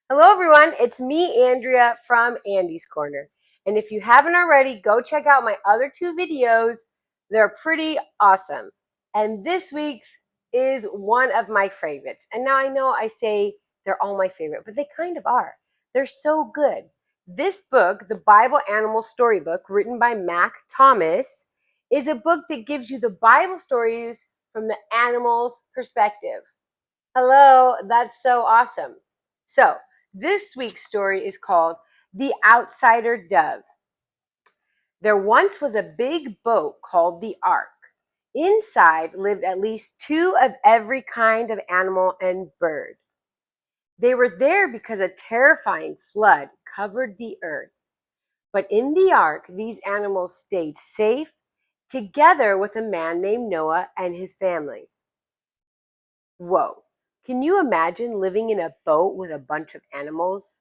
Hello everyone, it's me, Andrea from Andy's Corner. And if you haven't already, go check out my other two videos. They're pretty awesome. And this week's is one of my favorites. And now I know I say they're all my favorite, but they kind of are. They're so good. This book, the Bible Animal Storybook, written by Mach Thomas, is a book that gives you the Bible stories from the animal's perspective. Hello, that's so awesome. So, this week's story is called The Outsider Dove. There once was a big boat called the Ark. Inside lived at least two of every kind of animal and bird. They were there because a terrifying flood covered the earth. But in the ark, these animals stayed safe together with a man named Noah and his family. Whoa. Can you imagine living in a boat with a bunch of animals?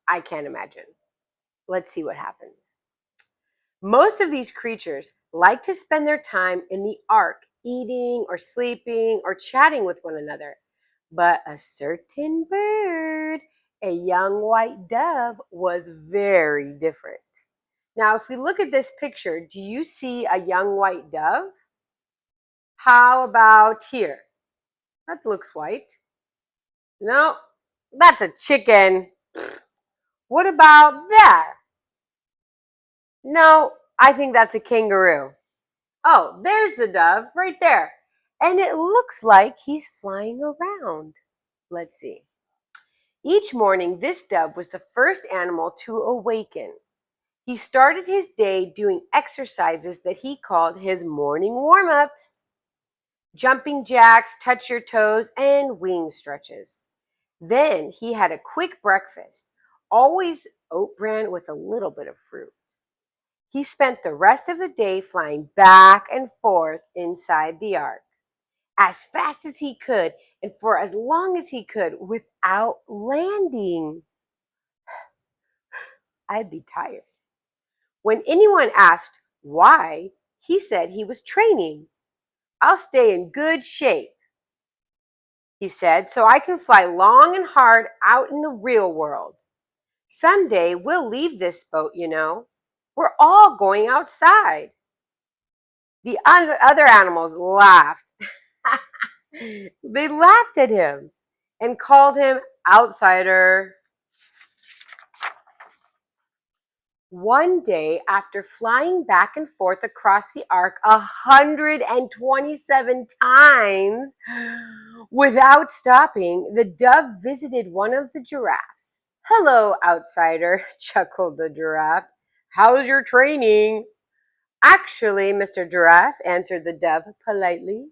I can't imagine. Let's see what happens. Most of these creatures like to spend their time in the ark, eating or sleeping or chatting with one another. But a certain bird, a young white dove, was very different. Now, if we look at this picture, do you see a young white dove? How about here? That looks white. No, that's a chicken. What about that? No, I think that's a kangaroo. Oh, there's the dove right there. And it looks like he's flying around. Let's see. Each morning, this dove was the first animal to awaken. He started his day doing exercises that he called his morning warm-ups. Jumping jacks, touch your toes, and wing stretches. Then he had a quick breakfast, always oat bran with a little bit of fruit. He spent the rest of the day flying back and forth inside the ark as fast as he could and for as long as he could without landing. I'd be tired. When anyone asked why, he said he was training. I'll stay in good shape, he said, so I can fly long and hard out in the real world. Someday we'll leave this boat, you know. We're all going outside. The other animals laughed. They laughed at him and called him outsider. One day, after flying back and forth across the ark 127 times without stopping, the dove visited one of the giraffes. Hello, outsider, chuckled the giraffe. How's your training? Actually, Mr. Giraffe, answered the dove politely,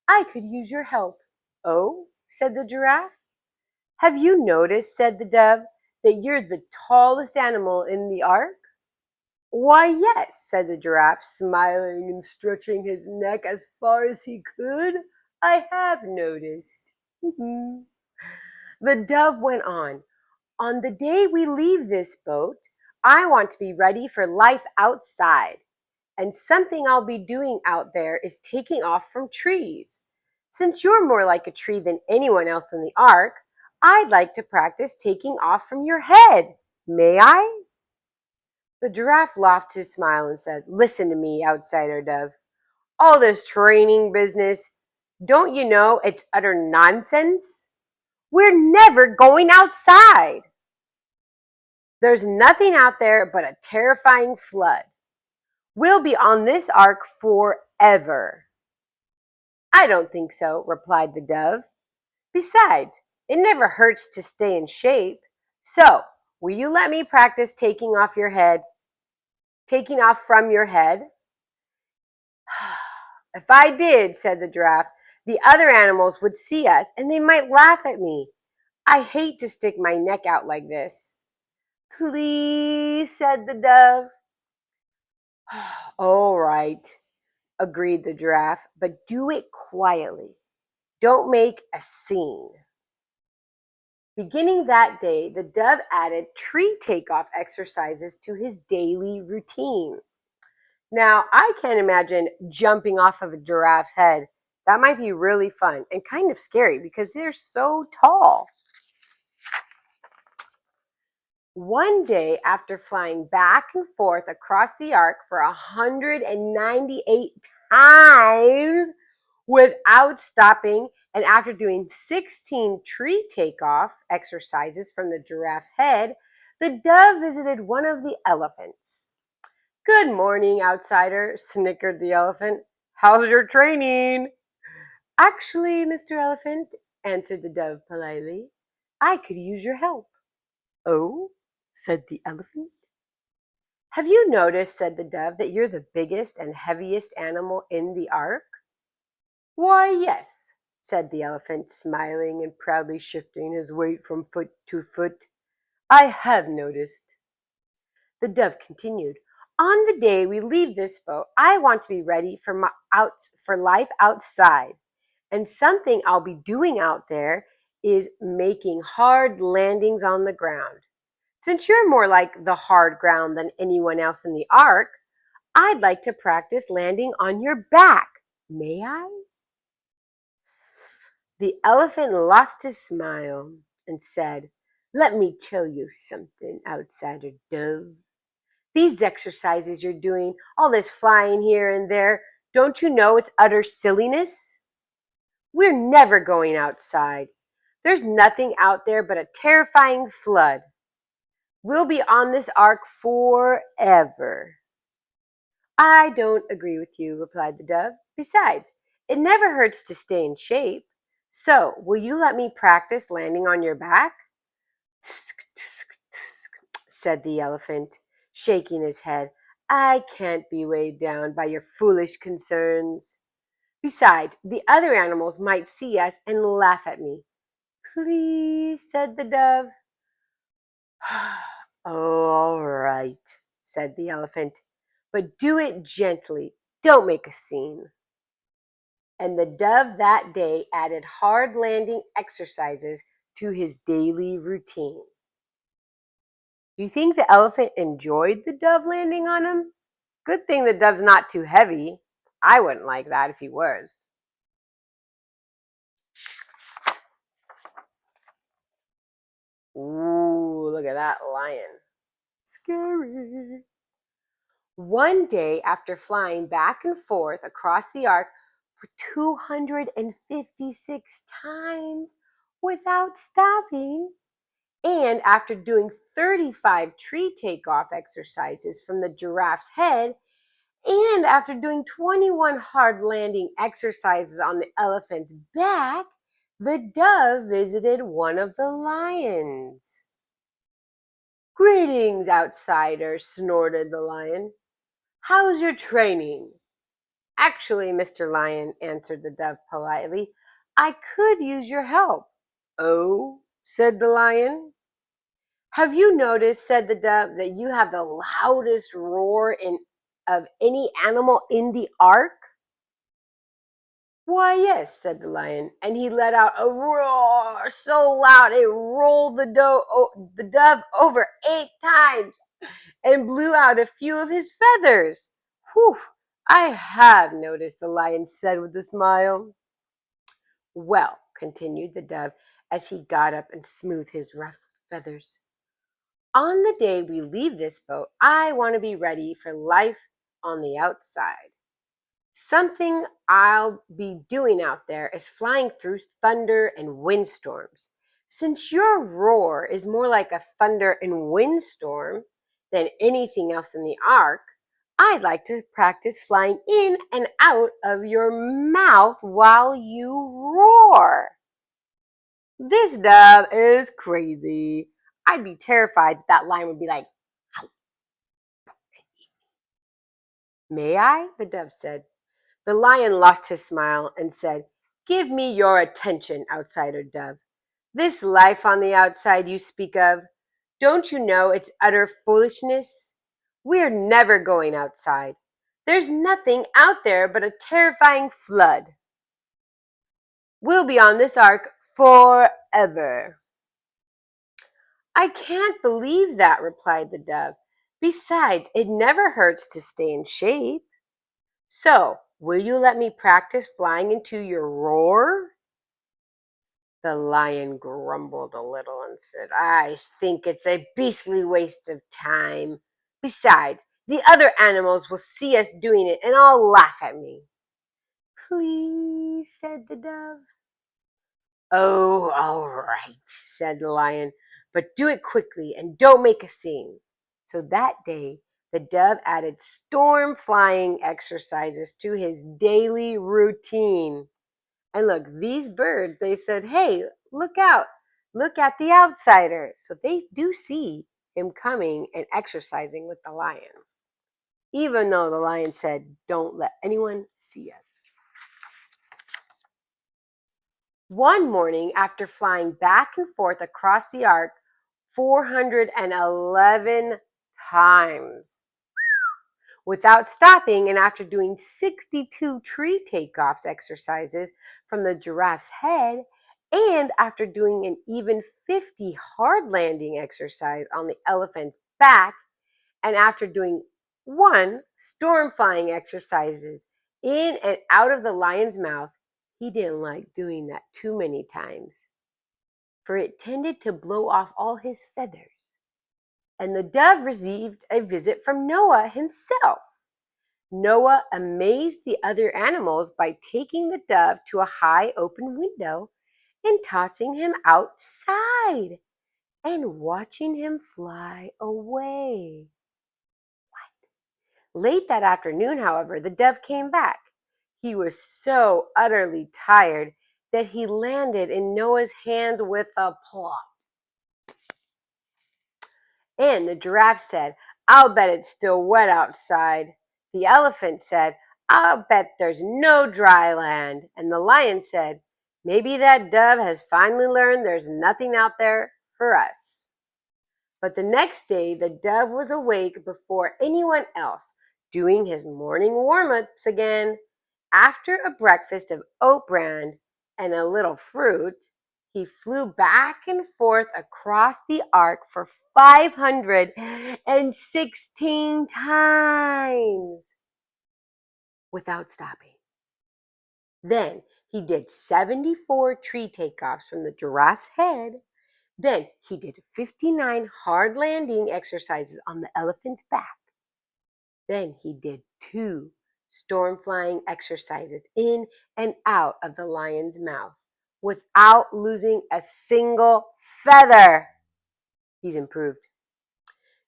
I could use your help. Oh, said the giraffe. Have you noticed, said the dove, that you're the tallest animal in the ark? Why, yes, said the giraffe, smiling and stretching his neck as far as he could. I have noticed. The dove went on the day we leave this boat, I want to be ready for life outside. And something I'll be doing out there is taking off from trees. Since you're more like a tree than anyone else in the ark, I'd like to practice taking off from your head. May I? The giraffe laughed his smile and said, Listen to me, outsider dove. All this training business, don't you know it's utter nonsense? We're never going outside. There's nothing out there but a terrifying flood. We'll be on this ark forever. I don't think so, replied the dove. Besides, it never hurts to stay in shape. So, will you let me practice taking off from your head? If I did, said the giraffe, the other animals would see us and they might laugh at me. I hate to stick my neck out like this. Please, said the dove. All right, agreed the giraffe, but do it quietly. Don't make a scene. Beginning that day, the dove added tree takeoff exercises to his daily routine. Now, I can't imagine jumping off of a giraffe's head. That might be really fun and kind of scary because they're so tall. One day, after flying back and forth across the ark for 198 times without stopping, and after doing 16 tree takeoff exercises from the giraffe's head, the dove visited one of the elephants. "Good morning, outsider," snickered the elephant. "How's your training?" "Actually, Mr. Elephant," answered the dove politely, "I could use your help." "Oh?" said the elephant. "Have you noticed," said the dove, "that you're the biggest and heaviest animal in the ark?" "Why, yes," said the elephant, smiling and proudly shifting his weight from foot to foot. "I have noticed." The dove continued, "On the day we leave this boat, I want to be ready for life outside. And something I'll be doing out there is making hard landings on the ground. Since you're more like the hard ground than anyone else in the ark, I'd like to practice landing on your back. May I?" The elephant lost his smile and said, "Let me tell you something, outsider dove. These exercises you're doing, all this flying here and there, don't you know it's utter silliness? We're never going outside. There's nothing out there but a terrifying flood. We'll be on this ark forever." "I don't agree with you," replied the dove. "Besides, it never hurts to stay in shape. So, will you let me practice landing on your back?" "Tsk, tsk, tsk," said the elephant, shaking his head. "I can't be weighed down by your foolish concerns. Besides, the other animals might see us and laugh at me." "Please," said the dove. "Oh, all right," said the elephant, "but do it gently. Don't make a scene." And the dove that day added hard landing exercises to his daily routine. Do you think the elephant enjoyed the dove landing on him? Good thing the dove's not too heavy. I wouldn't like that if he was. Ooh, look at that lion. Scary. One day, after flying back and forth across the ark for 256 times without stopping, and after doing 35 tree takeoff exercises from the giraffe's head, and after doing 21 hard landing exercises on the elephant's back, the dove visited one of the lions. "Greetings, outsider," snorted the lion. "How's your training?" "Actually, Mr. Lion," answered the dove politely, "I could use your help." "Oh?" said the lion. "Have you noticed," said the dove, "that you have the loudest roar of any animal in the ark?" "Why, yes," said the lion, and he let out a roar so loud it rolled the dove over 8 times and blew out a few of his feathers. "Whew, I have noticed," the lion said with a smile. "Well," continued the dove as he got up and smoothed his rough feathers, "on the day we leave this boat, I want to be ready for life on the outside. Something I'll be doing out there is flying through thunder and windstorms. Since your roar is more like a thunder and windstorm than anything else in the ark, I'd like to practice flying in and out of your mouth while you roar." This dove is crazy. I'd be terrified that lion would be like, "May I?" the dove said. The lion lost his smile and said, "Give me your attention, outsider dove. This life on the outside you speak of, don't you know it's utter foolishness? We're never going outside. There's nothing out there but a terrifying flood. We'll be on this ark forever." "I can't believe that," replied the dove. "Besides, it never hurts to stay in shape. So, will you let me practice flying into your roar?" The lion grumbled a little and said, I think it's a beastly waste of time. Besides, the other animals will see us doing it and all laugh at me. Please, said the dove. Oh, all right, said the lion, but do it quickly and don't make a scene. So that day, the dove added storm flying exercises to his daily routine. And look, these birds, they said, hey, look out. Look at the outsider. So they do see him coming and exercising with the lion, even though the lion said, don't let anyone see us. One morning, after flying back and forth across the ark 411 times, without stopping, and after doing 62 tree takeoffs exercises from the giraffe's head, and after doing an even 50 hard landing exercise on the elephant's back, and after doing one storm flying exercises in and out of the lion's mouth, he didn't like doing that too many times, for it tended to blow off all his feathers. And the dove received a visit from Noah himself. Noah amazed the other animals by taking the dove to a high open window and tossing him outside and watching him fly away. Late that afternoon, however, the dove came back. He was so utterly tired that he landed in Noah's hand with a plop. And the giraffe said, I'll bet it's still wet outside. The elephant said, I'll bet there's no dry land. And the lion said, maybe that dove has finally learned there's nothing out there for us. But the next day, the dove was awake before anyone else, doing his morning warm-ups again. After a breakfast of oat bran and a little fruit, he flew back and forth across the ark for 516 times without stopping. Then he did 74 tree takeoffs from the giraffe's head. Then he did 59 hard landing exercises on the elephant's back. Then he did 2 storm flying exercises in and out of the lion's mouth without losing a single feather. He's improved.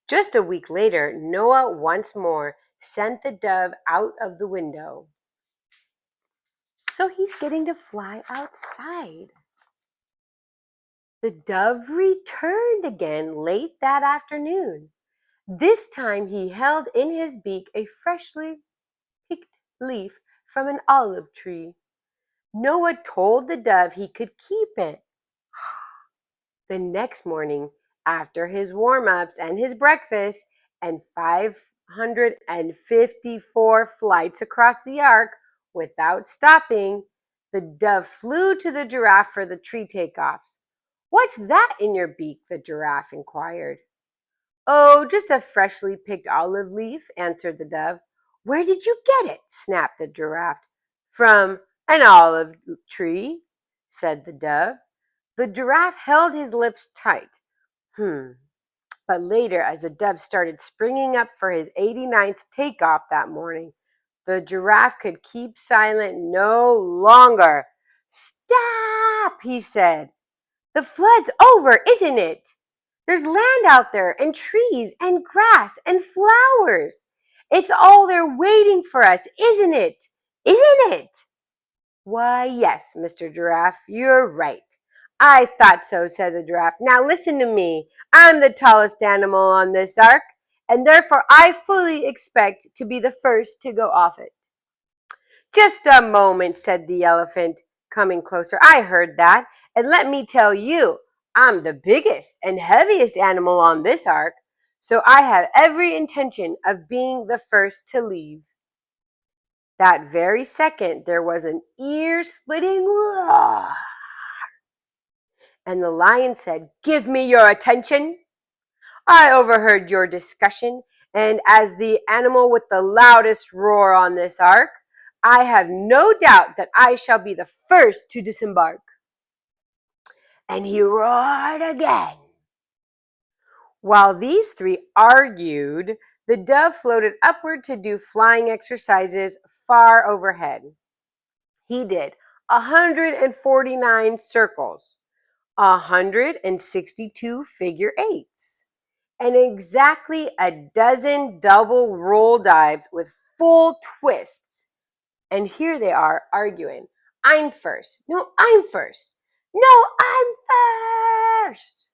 Just a week later, Noah once more sent the dove out of the window. So he's getting to fly outside. The dove returned again late that afternoon. This time he held in his beak a freshly picked leaf from an olive tree. Noah told the dove he could keep it. The next morning, after his warm-ups and his breakfast and 554 flights across the ark without stopping, the dove flew to the giraffe for the tree takeoffs. What's that in your beak? The giraffe inquired. Oh, just a freshly picked olive leaf, answered the dove. Where did you get it? Snapped the giraffe. From an olive tree, said the dove. The giraffe held his lips tight. But later, as the dove started springing up for his 89th takeoff that morning, the giraffe could keep silent no longer. Stop, he said. The flood's over, isn't it? There's land out there and trees and grass and flowers. It's all there waiting for us, isn't it? Isn't it? Why, yes, Mr. Giraffe, you're right. I thought so, said the giraffe. Now listen to me. I'm the tallest animal on this ark, and therefore I fully expect to be the first to go off it. Just a moment, said the elephant, coming closer. I heard that, and let me tell you, I'm the biggest and heaviest animal on this ark, so I have every intention of being the first to leave. That very second, there was an ear-splitting roar, and the lion said, Give me your attention. I overheard your discussion, and as the animal with the loudest roar on this ark, I have no doubt that I shall be the first to disembark. and he roared again. While these three argued, the dove floated upward to do flying exercises far overhead. He did 149 circles, 162 figure eights, and exactly a dozen double roll dives with full twists. And here they are arguing. I'm first. No, I'm first. No, I'm first.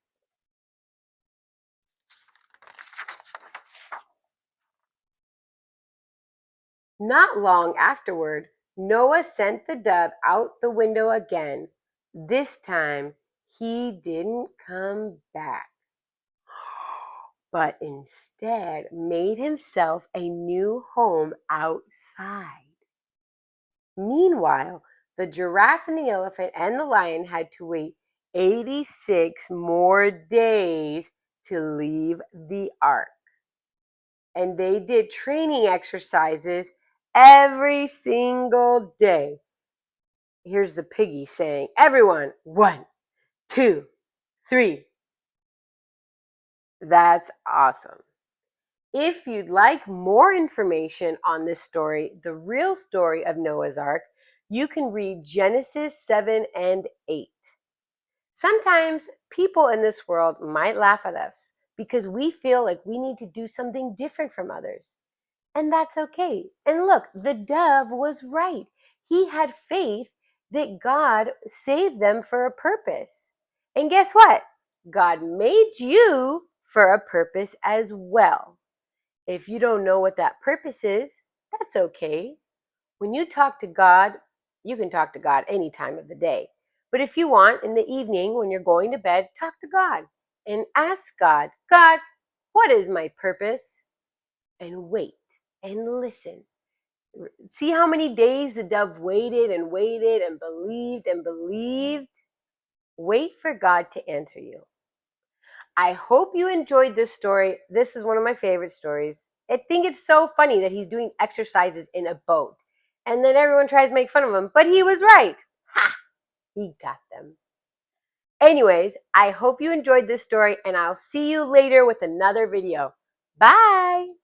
Not long afterward, Noah sent the dove out the window again. This time, he didn't come back, but instead made himself a new home outside. Meanwhile, the giraffe and the elephant and the lion had to wait 86 more days to leave the ark. And they did training exercises every single day. Here's the piggy saying, everyone, 1, 2, 3. That's awesome. If you'd like more information on this story, the real story of Noah's Ark, you can read Genesis 7 and 8. Sometimes people in this world might laugh at us because we feel like we need to do something different from others. And that's okay. And look, the dove was right. He had faith that God saved them for a purpose. And guess what? God made you for a purpose as well. If you don't know what that purpose is, that's okay. When you talk to God, you can talk to God any time of the day. But if you want, in the evening when you're going to bed, talk to God and ask God, God, what is my purpose? And wait and listen. See how many days the dove waited and waited and believed and believed? Wait for God to answer you. I hope you enjoyed this story. This is one of my favorite stories. I think it's so funny that he's doing exercises in a boat. And then everyone tries to make fun of him, but he was right. Ha! He got them. Anyways, I hope you enjoyed this story, and I'll see you later with another video. Bye!